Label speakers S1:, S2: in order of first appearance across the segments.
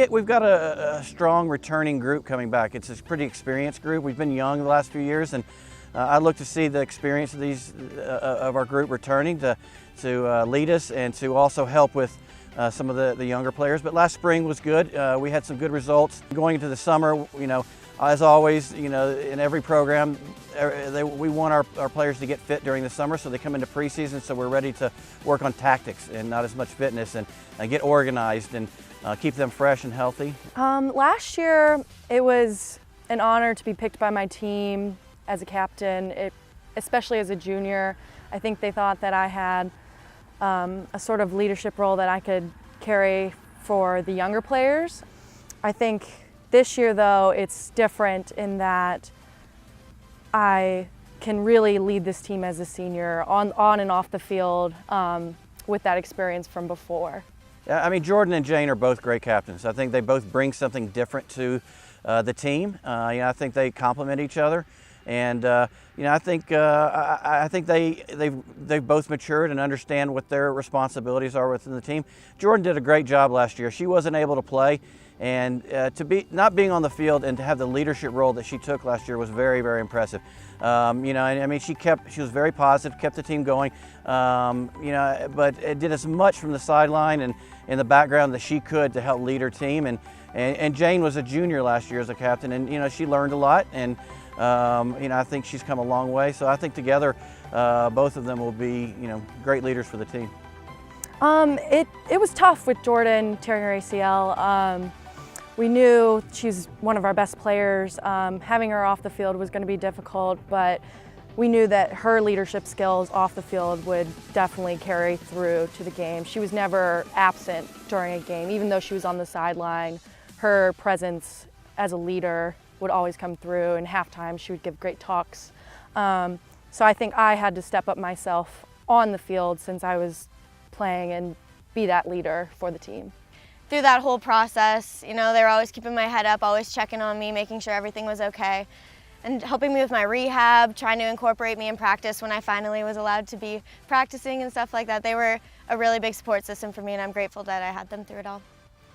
S1: We've got a strong returning group coming back. It's a pretty experienced group. We've been young the last few years, and I look to see the experience of these of our group returning to lead us and to also help with some of the younger players. But last spring was good. We had some good results. Going into the summer, as always, in every program, we want our players to get fit during the summer, so they come into preseason, so we're ready to work on tactics and not as much fitness, and get organized and keep them fresh and healthy.
S2: Last year, it was an honor to be picked by my team as a captain, especially as a junior. I think they thought that I had a sort of leadership role that I could carry for the younger players. I think this year, though, it's different in that I can really lead this team as a senior on and off the field with that experience from before.
S1: Yeah, I mean, Jordan and Jane are both great captains. I think they both bring something different to the team. I think they complement each other, and I think they've both matured and understand what their responsibilities are within the team. Jordan did a great job last year. She wasn't able to play, and not being on the field and to have the leadership role that she took last year was very, very impressive. She was very positive, kept the team going, but it did as much from the sideline and in the background that she could to help lead her team. And Jane was a junior last year as a captain, and she learned a lot, and I think she's come a long way. So I think together, both of them will be great leaders for the team.
S2: It was tough with Jordan tearing her ACL. We knew she's one of our best players. Having her off the field was going to be difficult, but we knew that her leadership skills off the field would definitely carry through to the game. She was never absent during a game. Even though she was on the sideline, her presence as a leader would always come through. And halftime, she would give great talks. So I think I had to step up myself on the field since I was playing and be that leader for the team.
S3: Through that whole process, they were always keeping my head up, always checking on me, making sure everything was okay, and helping me with my rehab, trying to incorporate me in practice when I finally was allowed to be practicing and stuff like that. They were a really big support system for me, and I'm grateful that I had them through it all.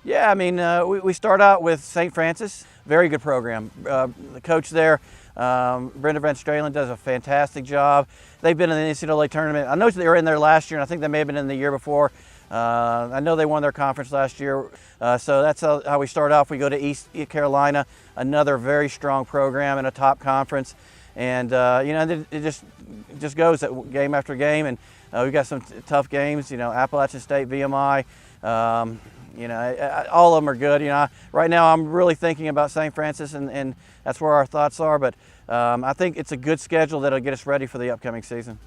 S1: Yeah, I mean, we start out with St. Francis, very good program. The coach there, Brenda Van Stralen, does a fantastic job. They've been in the NCAA tournament. I know they were in there last year, and I think they may have been in the year before. I know they won their conference last year, so that's how we start off. We go to East Carolina, another very strong program in a top conference, and it just goes game after game, and we've got some tough games. Appalachian State, VMI. All of them are good. Right now I'm really thinking about St. Francis, and that's where our thoughts are. But I think it's a good schedule that'll get us ready for the upcoming season.